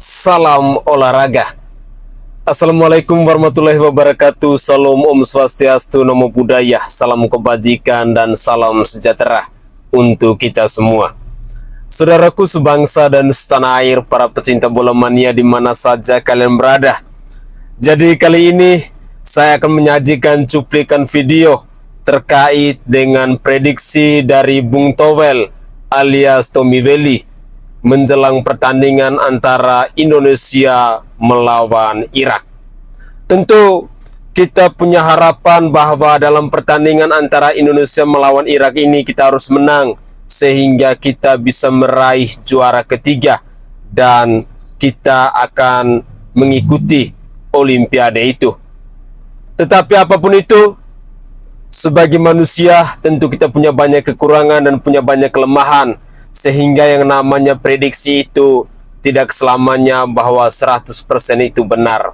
Salam olahraga. Assalamualaikum warahmatullahi wabarakatuh. Salam Om Swastiastu, Namo Buddhaya, salam kebajikan dan salam sejahtera untuk kita semua. Saudaraku sebangsa dan setanah air, para pecinta bola mania di mana saja kalian berada. Jadi kali ini saya akan menyajikan cuplikan video terkait dengan prediksi dari Bung Towel alias Tommy Welly menjelang pertandingan antara Indonesia melawan Irak. Tentu kita punya harapan bahwa dalam pertandingan antara Indonesia melawan Irak ini kita harus menang sehingga kita bisa meraih juara ketiga dan kita akan mengikuti Olimpiade itu. Tetapi apapun itu, sebagai manusia tentu kita punya banyak kekurangan dan punya banyak kelemahan, sehingga yang namanya prediksi itu tidak selamanya bahwa 100% itu benar.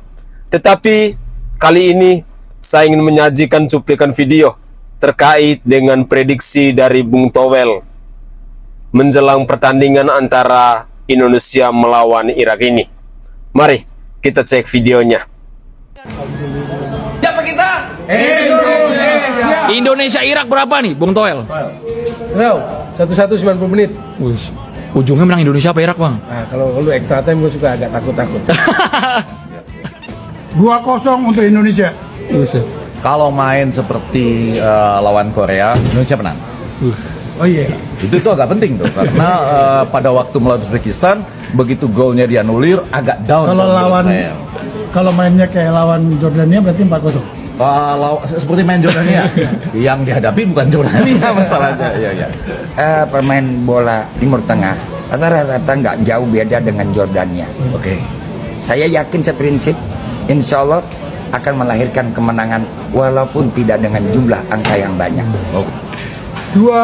Tetapi kali ini saya ingin menyajikan cuplikan video terkait dengan prediksi dari Bung Towel menjelang pertandingan antara Indonesia melawan Irak ini. Mari kita cek videonya. Siapa kita? Indonesia Irak berapa nih, Bung Towel? Bro, 1-1 90 menit. Wih, ujungnya menang Indonesia apa Irak, Bang? Nah, kalau lu extra time gue suka agak takut-takut. 2-0 untuk Indonesia. Kalau main seperti lawan Korea, Indonesia menang. Oh iya. Itu agak penting tuh, karena pada waktu melawan Uzbekistan, begitu golnya dianulir, agak down. Kalau mainnya kayak lawan Jordania berarti 4-0. Seperti main Jordania, yang dihadapi bukan Jordania masalahnya. Ya. Pemain bola Timur Tengah rata-rata nggak jauh beda dengan Jordania. Oke. Saya yakin seprinsip, insya Allah akan melahirkan kemenangan walaupun tidak dengan jumlah angka yang banyak. 2-1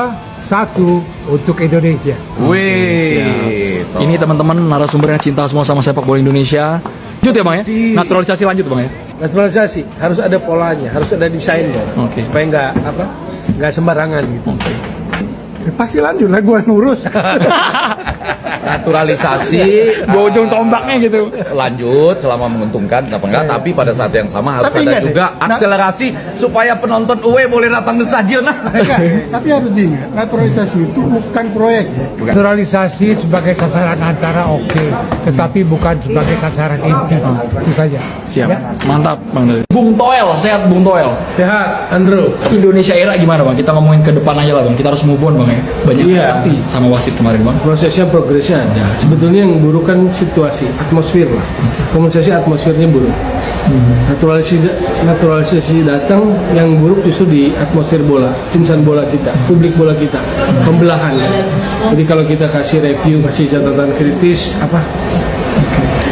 untuk Indonesia. Wih. Ini teman-teman narasumbernya cinta semua sama sepak bola Indonesia. Lanjut ya, Bang ya? Naturalisasi lanjut, Bang ya? Naturalisasi harus ada polanya, harus ada desainnya. Oke. Supaya nggak sembarangan gitu. Pasti lanjut lah, gua nurus. Naturalisasi Ujung tombaknya gitu. lanjut selama menguntungkan apa enggak, tapi pada saat yang sama harus Tapi ada ingat juga deh, akselerasi supaya penonton UE boleh datang ke stadion lah. Tapi harus diingat, naturalisasi itu bukan proyek. Naturalisasi sebagai sasaran antara oke, tetapi bukan sebagai sasaran inti. Itu saja. Siap. Mantap, Bang. Bung Towel, sehat Bung Towel. Sehat, Andrew. Indonesia Irak gimana, Bang? Kita ngomongin ke depan aja lah, Bang. Kita harus move on, Bang ya. Banyak Iya. hati sama wasit kemarin, Bang. Prosesnya progresnya ada. Sebetulnya yang buruk kan situasi, atmosfer lah. Komunikasi atmosfernya buruk. Naturalisasi datang, yang buruk justru di atmosfer bola, insan bola kita, publik bola kita, pembelahan. Jadi kalau kita kasih review, kasih catatan kritis,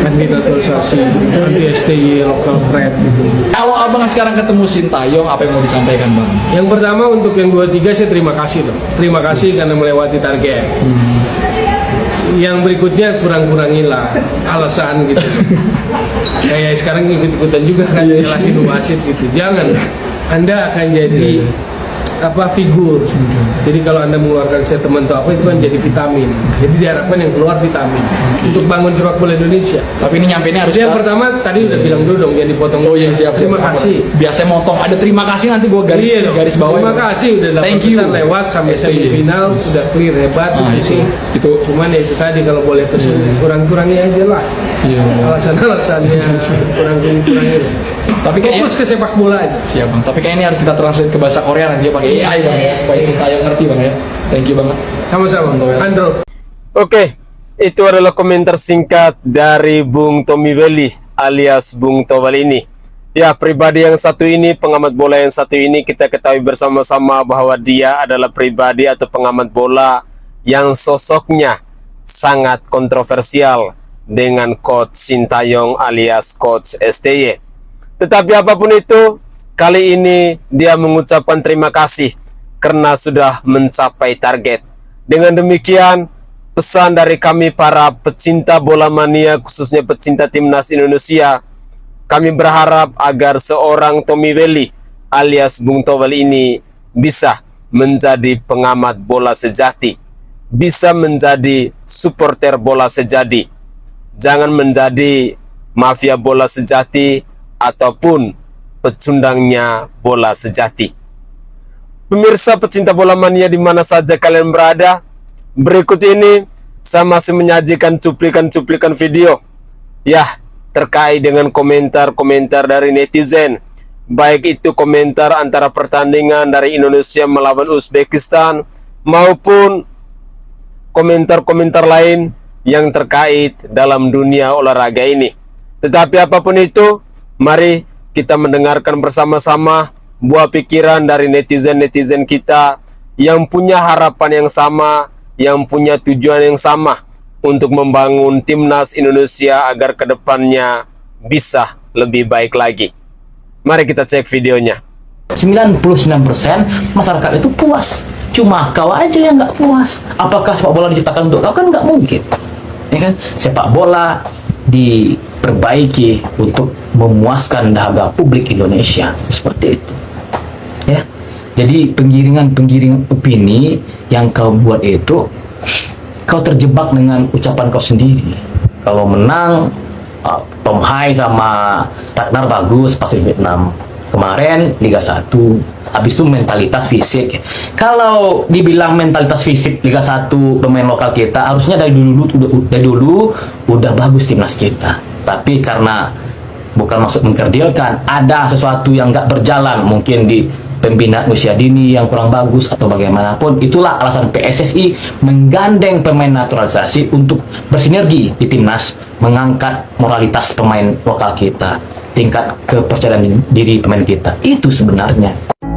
anti naturalisasi, anti STY, local pride gitu. Kalau Abang sekarang ketemu Sintayong, apa yang mau disampaikan, Bang? Yang pertama untuk yang 2-3 saya terima kasih loh. Terima kasih karena melewati target. Yang berikutnya kurang-kurangilah alasan gitu. Kayak sekarang ikut-ikutan juga kan nyalahin wasit gitu. Jangan. Anda akan jadi figur. Jadi kalau Anda mengeluarkan statement atau apa itu kan jadi vitamin. Jadi diharapkan yang keluar vitamin untuk bangun sepak bola Indonesia. Tapi ini nyampeinnya harus Yang pertama tadi udah bilang dulu dong, jangan dipotong. Oh iya, siap. Terima kasih. Biasanya motong. Ada terima kasih, nanti gue garis Iya dong. garis bawah. Terima kasih udah Thank you. lewat sampai semifinal sudah clear, hebat Itu sih. itu. Cuman ya itu tadi kalau boleh kurang-kurangi aja lah. Iya. Alasan-alasannya kurang-kurangi. Tapi kayaknya Fokus ke sepak bola aja. siap, Bang. Tapi kayaknya ini harus kita translate ke bahasa Korea nanti ya pakai AI, Bang ya, supaya Sintayong ngerti, Bang ya. Thank you banget. Sama-sama. Andro. Oke, itu adalah komentar singkat dari Bung Tommy Welly alias Bung Towel ini. Ya, pribadi yang satu ini, pengamat bola yang satu ini, kita ketahui bersama-sama bahwa dia adalah pribadi atau pengamat bola yang sosoknya sangat kontroversial dengan Coach Sintayong alias Coach STY. Tetapi apapun itu, kali ini dia mengucapkan terima kasih karena sudah mencapai target. Dengan demikian, pesan dari kami para pecinta bola mania, khususnya pecinta timnas Indonesia, kami berharap agar seorang Tommy Welly alias Bung Towel ini bisa menjadi pengamat bola sejati, bisa menjadi supporter bola sejati, jangan menjadi mafia bola sejati ataupun pecundangnya bola sejati. Pemirsa pecinta bola mania di mana saja kalian berada, berikut ini saya masih menyajikan cuplikan-cuplikan video ya terkait dengan komentar-komentar dari netizen, baik itu komentar antara pertandingan dari Indonesia melawan Uzbekistan maupun komentar-komentar lain yang terkait dalam dunia olahraga ini. Tetapi apapun itu, mari kita mendengarkan bersama-sama buah pikiran dari netizen-netizen kita yang punya harapan yang sama, yang punya tujuan yang sama untuk membangun timnas Indonesia agar kedepannya bisa lebih baik lagi. Mari kita cek videonya. 99% masyarakat itu puas. Cuma kau aja yang nggak puas. Apakah sepak bola diciptakan untuk kau? Kan nggak mungkin. Ya kan? Sepak bola diperbaiki untuk memuaskan dahaga publik Indonesia. Seperti itu. Ya. Jadi penggiringan opini yang kau buat itu, kau terjebak dengan ucapan kau sendiri. Kalau menang, Tom Hai sama Ragnar bagus pasti Vietnam. Kemarin Liga 1. Habis itu mentalitas fisik. Kalau dibilang mentalitas fisik Liga 1 pemain lokal kita, harusnya dari dulu udah bagus timnas kita. Tapi karena bukan maksud mengkerdilkan, ada sesuatu yang nggak berjalan, mungkin di pembinaan usia dini yang kurang bagus atau bagaimanapun, itulah alasan PSSI menggandeng pemain naturalisasi untuk bersinergi di timnas, mengangkat moralitas pemain lokal kita, tingkat kepercayaan diri pemain kita. Itu sebenarnya.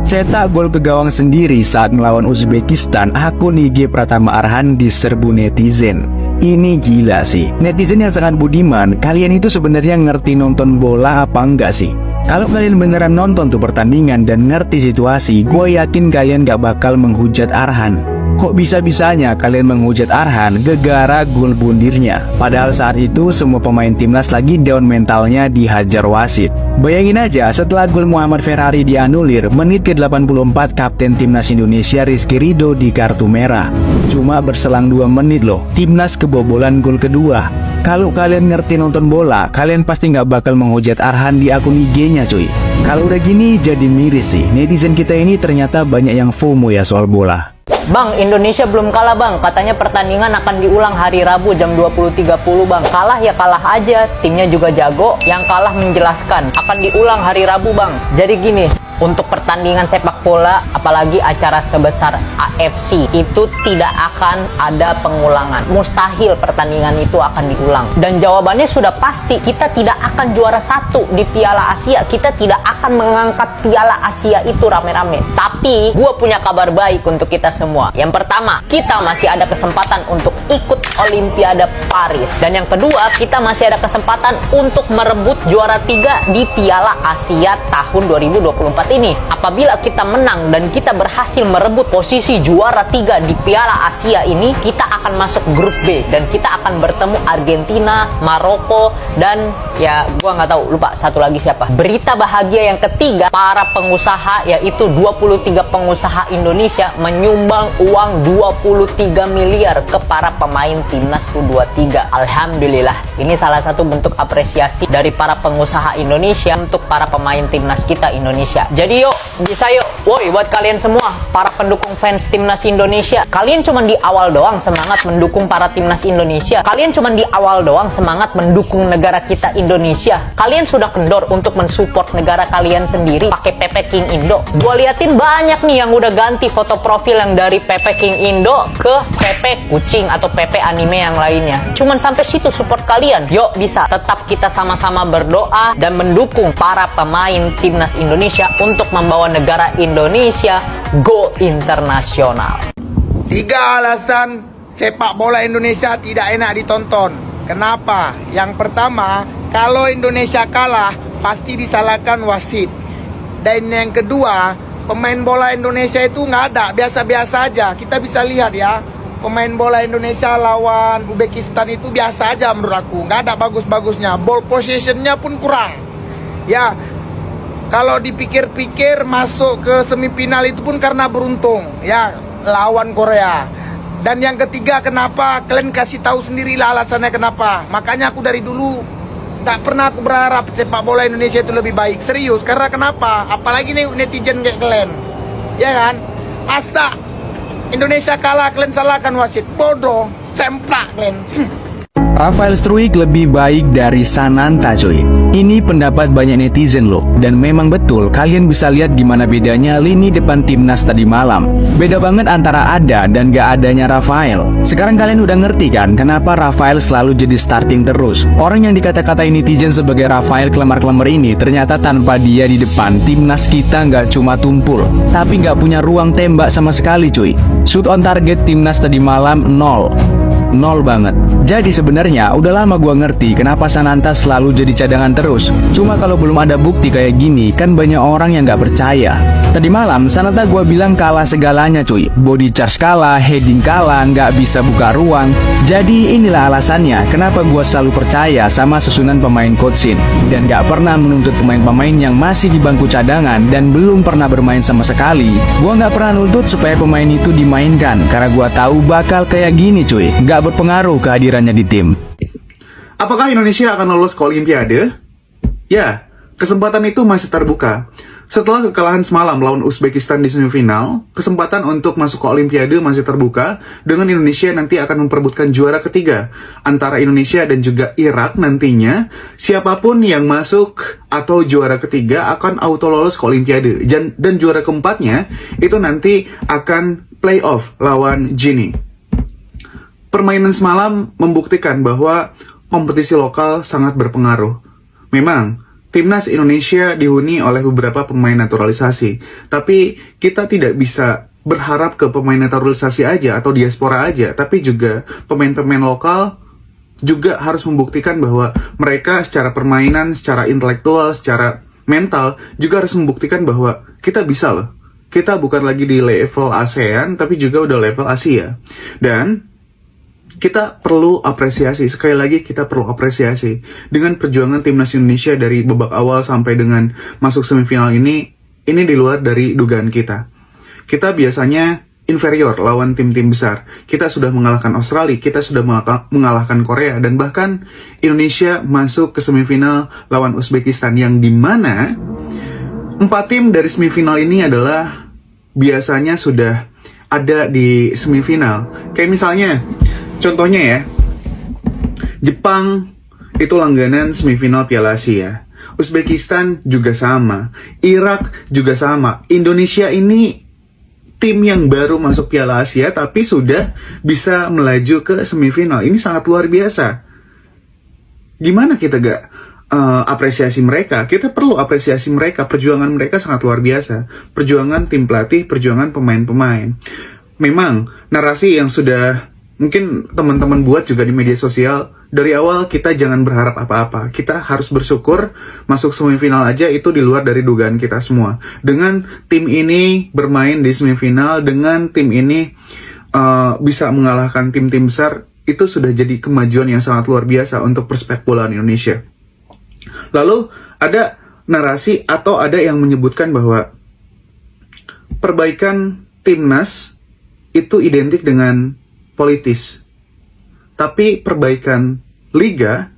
Cetak gol ke gawang sendiri saat melawan Uzbekistan, akun IG Pratama Arhan diserbu netizen. Ini gila sih, netizen yang sangat budiman. Kalian itu sebenarnya ngerti nonton bola apa enggak sih? Kalau kalian beneran nonton tuh pertandingan dan ngerti situasi, gue yakin kalian gak bakal menghujat Arhan. Kok bisa-bisanya kalian menghujat Arhan gegara gol bundirnya? Padahal saat itu semua pemain timnas lagi down mentalnya dihajar wasit. Bayangin aja setelah gol Muhammad Ferrari dianulir, menit ke-84 Kapten Timnas Indonesia Rizky Ridho di kartu merah. Cuma berselang 2 menit loh, timnas kebobolan gol kedua. Kalau kalian ngerti nonton bola, kalian pasti nggak bakal menghujat Arhan di akun IG-nya cuy. Kalau udah gini jadi miris sih, netizen kita ini ternyata banyak yang FOMO ya soal bola. Bang, Indonesia belum kalah bang. Katanya pertandingan akan diulang hari Rabu jam 20.30 bang. Kalah ya kalah aja, timnya juga jago. Yang kalah menjelaskan, akan diulang hari Rabu bang. Jadi gini, untuk pertandingan sepak bola, apalagi acara sebesar AFC, itu tidak akan ada pengulangan. Mustahil pertandingan itu akan diulang. Dan jawabannya sudah pasti, kita tidak akan juara 1 di Piala Asia. Kita tidak akan mengangkat Piala Asia itu rame-rame. Tapi, gue punya kabar baik untuk kita semua. Yang pertama, kita masih ada kesempatan untuk ikut Olimpiade Paris. Dan yang kedua, kita masih ada kesempatan untuk merebut juara 3 di Piala Asia tahun 2024 ini. Apabila kita menang dan kita berhasil merebut posisi juara 3 di Piala Asia ini, kita akan masuk grup B dan kita akan bertemu Argentina, Maroko, dan ya gua nggak tahu, lupa satu lagi siapa. Berita bahagia yang ketiga, para pengusaha, yaitu 23 pengusaha Indonesia menyumbang uang 23 miliar ke para pemain timnas U23. Alhamdulillah, ini salah satu bentuk apresiasi dari para pengusaha Indonesia untuk para pemain timnas kita Indonesia. Jadi yuk, bisa yuk. Woi, buat kalian semua, para pendukung fans timnas Indonesia, kalian cuma di awal doang semangat mendukung para timnas Indonesia. Kalian cuma di awal doang semangat mendukung negara kita Indonesia. Kalian sudah kendor untuk mensupport negara kalian sendiri pakai Pepe King Indo. Gua liatin banyak nih yang udah ganti foto profil yang dari Pepe King Indo ke Pepe Kucing atau Pepe anime yang lainnya. Cuman sampai situ support kalian. Yuk, bisa. Tetap kita sama-sama berdoa dan mendukung para pemain timnas Indonesia untuk membawa negara Indonesia go internasional. 3 alasan sepak bola Indonesia tidak enak ditonton. Kenapa? Yang pertama, kalau Indonesia kalah pasti disalahkan wasit. Dan yang kedua, pemain bola Indonesia itu nggak ada, biasa-biasa aja. Kita bisa lihat ya, pemain bola Indonesia lawan Uzbekistan itu biasa aja menurut aku, nggak ada bagus-bagusnya. Ball possessionnya pun kurang. Ya, kalau dipikir-pikir masuk ke semifinal itu pun karena beruntung ya lawan Korea. Dan yang ketiga, kenapa? Kalian kasih tahu sendirilah alasannya kenapa. Makanya aku dari dulu tak pernah aku berharap sepak bola Indonesia itu lebih baik. Serius, karena kenapa? Apalagi nih netizen kayak kalian, ya kan? Asa Indonesia kalah, kalian salahkan wasit. Bodoh, semplak kalian. Rafael Struijk lebih baik dari Sananta cuy. Ini pendapat banyak netizen loh. Dan memang betul, kalian bisa lihat gimana bedanya lini depan timnas tadi malam. Beda banget antara ada dan gak adanya Rafael. Sekarang kalian udah ngerti kan kenapa Rafael selalu jadi starting terus. Orang yang dikata-katain netizen sebagai Rafael kelemar-kelemar ini, ternyata tanpa dia di depan, timnas kita gak cuma tumpul, tapi gak punya ruang tembak sama sekali cuy. Shoot on target timnas tadi malam 0 banget. Jadi sebenarnya udah lama gua ngerti kenapa Sananta selalu jadi cadangan terus. Cuma kalau belum ada bukti kayak gini, kan banyak orang yang gak percaya. Tadi malam Sananta gua bilang kalah segalanya cuy. Body charge kalah, heading kalah, gak bisa buka ruang. Jadi inilah alasannya kenapa gua selalu percaya sama susunan pemain Coach Shin, dan gak pernah menuntut pemain-pemain yang masih di bangku cadangan dan belum pernah bermain sama sekali. Gua gak pernah nuntut supaya pemain itu dimainkan, karena gua tahu bakal kayak gini cuy. Gak berpengaruh kehadirannya di tim. Apakah Indonesia akan lolos ke Olimpiade? Ya, kesempatan itu masih terbuka. Setelah kekalahan semalam melawan Uzbekistan di semifinal, kesempatan untuk masuk ke Olimpiade masih terbuka dengan Indonesia nanti akan memperebutkan juara ketiga antara Indonesia dan juga Irak nantinya. Siapapun yang masuk atau juara ketiga akan auto lolos ke Olimpiade, dan juara keempatnya itu nanti akan playoff lawan Gini. Permainan semalam membuktikan bahwa kompetisi lokal sangat berpengaruh. Memang, timnas Indonesia dihuni oleh beberapa pemain naturalisasi, tapi kita tidak bisa berharap ke pemain naturalisasi aja atau diaspora aja, tapi juga pemain-pemain lokal juga harus membuktikan bahwa mereka secara permainan, secara intelektual, secara mental juga harus membuktikan bahwa kita bisa loh. Kita bukan lagi di level ASEAN, tapi juga udah level Asia. Dan kita perlu apresiasi, sekali lagi kita perlu apresiasi dengan perjuangan timnas Indonesia dari babak awal sampai dengan masuk semifinal ini di luar dari dugaan kita. Kita biasanya inferior lawan tim-tim besar. Kita sudah mengalahkan Australia, kita sudah mengalahkan Korea, dan bahkan Indonesia masuk ke semifinal lawan Uzbekistan, yang dimana 4 tim dari semifinal ini adalah biasanya sudah ada di semifinal. Kayak misalnya, contohnya ya, Jepang itu langganan semifinal Piala Asia. Uzbekistan juga sama. Irak juga sama. Indonesia ini tim yang baru masuk Piala Asia tapi sudah bisa melaju ke semifinal. Ini sangat luar biasa. Gimana kita gak apresiasi mereka? Kita perlu apresiasi mereka. Perjuangan mereka sangat luar biasa. Perjuangan tim pelatih, perjuangan pemain-pemain. Memang narasi yang sudah mungkin teman-teman buat juga di media sosial, dari awal kita jangan berharap apa-apa. Kita harus bersyukur masuk semifinal aja itu di luar dari dugaan kita semua. Dengan tim ini bermain di semifinal, dengan tim ini bisa mengalahkan tim-tim besar, itu sudah jadi kemajuan yang sangat luar biasa untuk persepak bolaan Indonesia. Lalu ada narasi atau ada yang menyebutkan bahwa perbaikan timnas itu identik dengan politis. Tapi perbaikan liga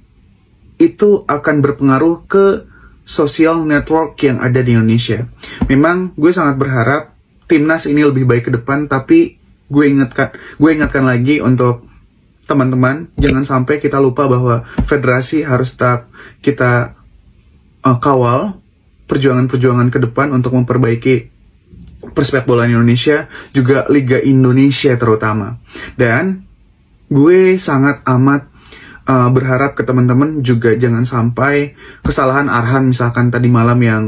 itu akan berpengaruh ke social network yang ada di Indonesia. Memang gue sangat berharap timnas ini lebih baik ke depan, tapi gue ingatkan lagi untuk teman-teman, jangan sampai kita lupa bahwa federasi harus tetap kita kawal perjuangan-perjuangan ke depan untuk memperbaiki persepak bola Indonesia, juga Liga Indonesia terutama. Dan gue sangat amat berharap ke teman-teman juga jangan sampai kesalahan Arhan misalkan tadi malam yang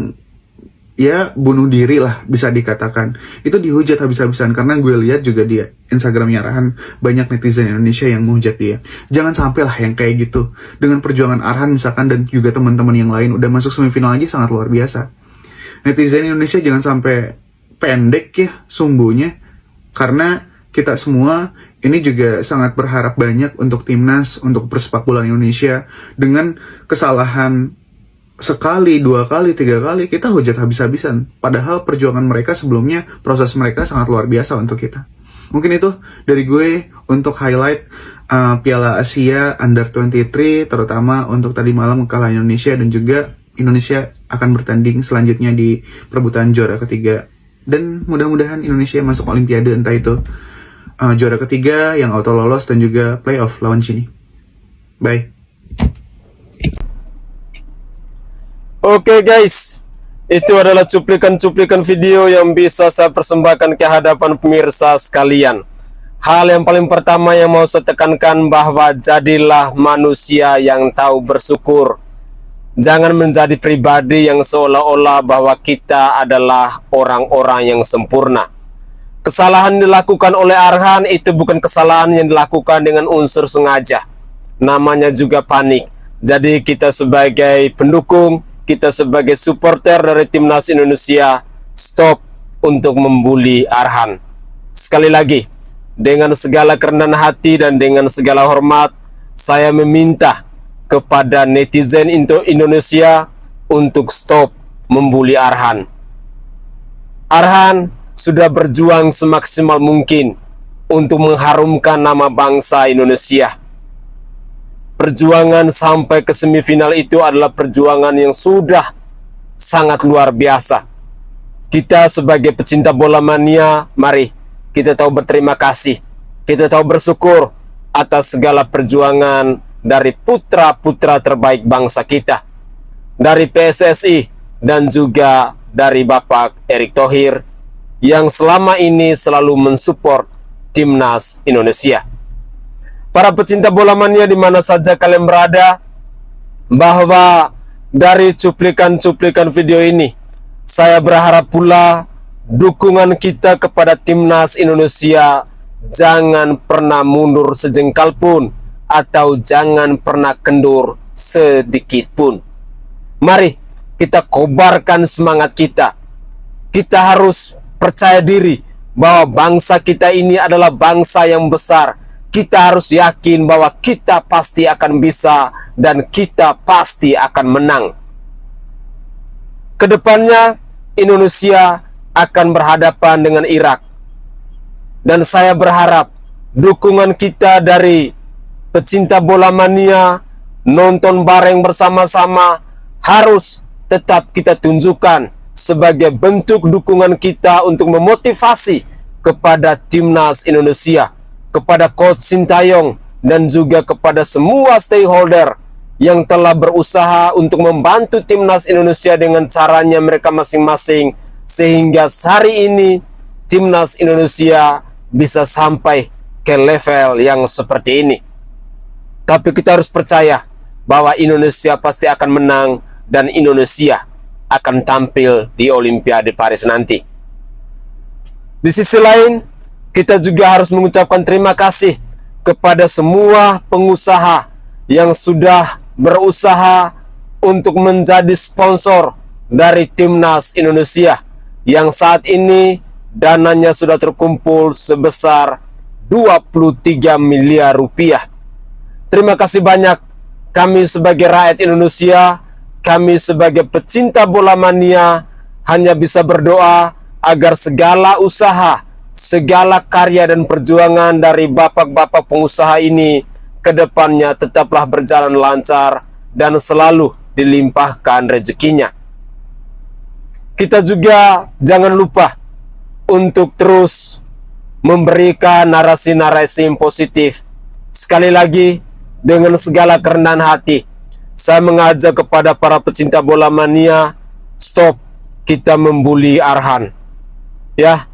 ya bunuh diri lah bisa dikatakan, itu dihujat habis-habisan. Karena gue lihat juga di Instagramnya Arhan banyak netizen Indonesia yang menghujat dia. Jangan sampai lah yang kayak gitu. Dengan perjuangan Arhan misalkan dan juga teman-teman yang lain udah masuk semifinal aja sangat luar biasa. Netizen Indonesia jangan sampai pendek ya sumbunya, karena kita semua ini juga sangat berharap banyak untuk timnas, untuk persepak bola Indonesia. Dengan kesalahan sekali, 2 kali, 3 kali kita hujat habis-habisan, padahal perjuangan mereka sebelumnya, proses mereka sangat luar biasa untuk kita. Mungkin itu dari gue untuk highlight Piala Asia Under 23, terutama untuk tadi malam kalah Indonesia, dan juga Indonesia akan bertanding selanjutnya di perebutan juara ketiga. Dan mudah-mudahan Indonesia masuk Olimpiade, entah itu juara ketiga yang auto lolos dan juga playoff lawan China. Bye. Oke guys, itu adalah cuplikan-cuplikan video yang bisa saya persembahkan ke hadapan pemirsa sekalian. Hal yang paling pertama yang mau saya tekankan bahwa jadilah manusia yang tahu bersyukur. Jangan menjadi pribadi yang seolah-olah bahwa kita adalah orang-orang yang sempurna. Kesalahan dilakukan oleh Arhan itu bukan kesalahan yang dilakukan dengan unsur sengaja. Namanya juga panik. Jadi kita sebagai pendukung, kita sebagai supporter dari timnas Indonesia, stop untuk membuli Arhan. Sekali lagi, dengan segala kerendahan hati dan dengan segala hormat, saya meminta kepada netizen Indonesia untuk stop membuli Arhan. Arhan sudah berjuang semaksimal mungkin untuk mengharumkan nama bangsa Indonesia. Perjuangan sampai ke semifinal itu adalah perjuangan yang sudah sangat luar biasa. Kita sebagai pecinta bola mania, mari kita tahu berterima kasih, kita tahu bersyukur atas segala perjuangan dari putra-putra terbaik bangsa kita, dari PSSI dan juga dari Bapak Erick Thohir yang selama ini selalu mensupport timnas Indonesia. Para pecinta bola mania di mana saja kalian berada, bahwa dari cuplikan-cuplikan video ini, saya berharap pula dukungan kita kepada timnas Indonesia jangan pernah mundur sejengkal pun, atau jangan pernah kendur sedikit pun. Mari kita kobarkan semangat kita. Kita harus percaya diri bahwa bangsa kita ini adalah bangsa yang besar. Kita harus yakin bahwa kita pasti akan bisa dan kita pasti akan menang. Kedepannya Indonesia akan berhadapan dengan Irak, dan saya berharap dukungan kita dari pecinta bola mania, nonton bareng bersama-sama, harus tetap kita tunjukkan sebagai bentuk dukungan kita untuk memotivasi kepada timnas Indonesia, kepada Coach Sintayong, dan juga kepada semua stakeholder yang telah berusaha untuk membantu timnas Indonesia dengan caranya mereka masing-masing, sehingga hari ini timnas Indonesia bisa sampai ke level yang seperti ini. Tapi kita harus percaya bahwa Indonesia pasti akan menang dan Indonesia akan tampil di Olimpiade Paris nanti. Di sisi lain, kita juga harus mengucapkan terima kasih kepada semua pengusaha yang sudah berusaha untuk menjadi sponsor dari timnas Indonesia, yang saat ini dananya sudah terkumpul sebesar 23 miliar rupiah. Terima kasih banyak. Kami sebagai rakyat Indonesia, kami sebagai pecinta bola mania hanya bisa berdoa agar segala usaha, segala karya dan perjuangan dari bapak-bapak pengusaha ini kedepannya tetaplah berjalan lancar dan selalu dilimpahkan rezekinya. Kita juga jangan lupa untuk terus memberikan narasi-narasi yang positif. Sekali lagi, dengan segala kerendahan hati, saya mengajak kepada para pecinta bola mania, stop kita membuli Arhan. Ya,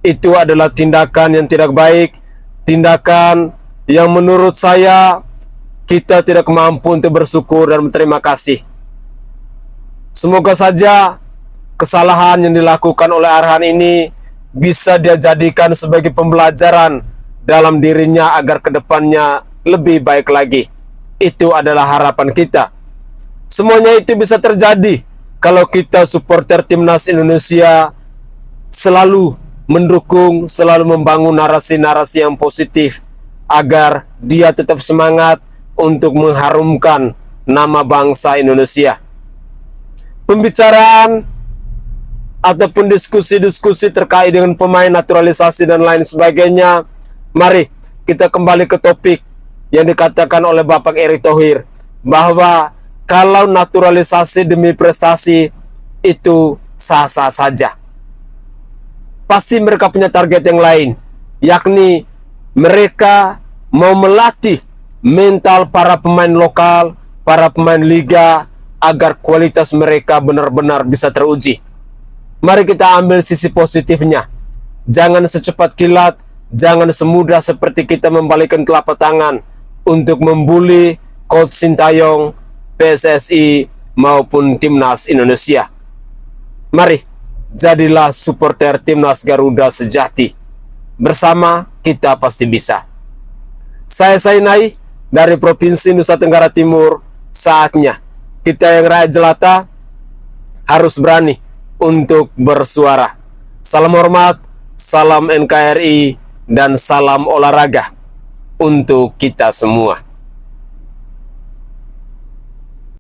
itu adalah tindakan yang tidak baik, tindakan yang menurut saya kita tidak mampu untuk bersyukur dan berterima kasih. Semoga saja kesalahan yang dilakukan oleh Arhan ini bisa dia jadikan sebagai pembelajaran dalam dirinya agar kedepannya lebih baik lagi. Itu adalah harapan kita. Semuanya itu bisa terjadi kalau kita supporter timnas Indonesia selalu mendukung, selalu membangun narasi-narasi yang positif agar dia tetap semangat untuk mengharumkan nama bangsa Indonesia. Pembicaraan ataupun diskusi-diskusi terkait dengan pemain naturalisasi dan lain sebagainya, mari kita kembali ke topik yang dikatakan oleh Bapak Erick Thohir, bahwa kalau naturalisasi demi prestasi itu sah-sah saja. Pasti mereka punya target yang lain, yakni mereka mau melatih mental para pemain lokal, para pemain liga, agar kualitas mereka benar-benar bisa teruji. Mari kita ambil sisi positifnya. Jangan secepat kilat, jangan semudah seperti kita membalikkan telapak tangan untuk membuli Coach Sintayong, PSSI maupun Timnas Indonesia. Mari, jadilah supporter Timnas Garuda sejati. Bersama kita pasti bisa. Saya Sainai dari Provinsi Nusa Tenggara Timur. Saatnya kita yang rakyat jelata harus berani untuk bersuara. Salam hormat, salam NKRI, dan salam olahraga untuk kita semua.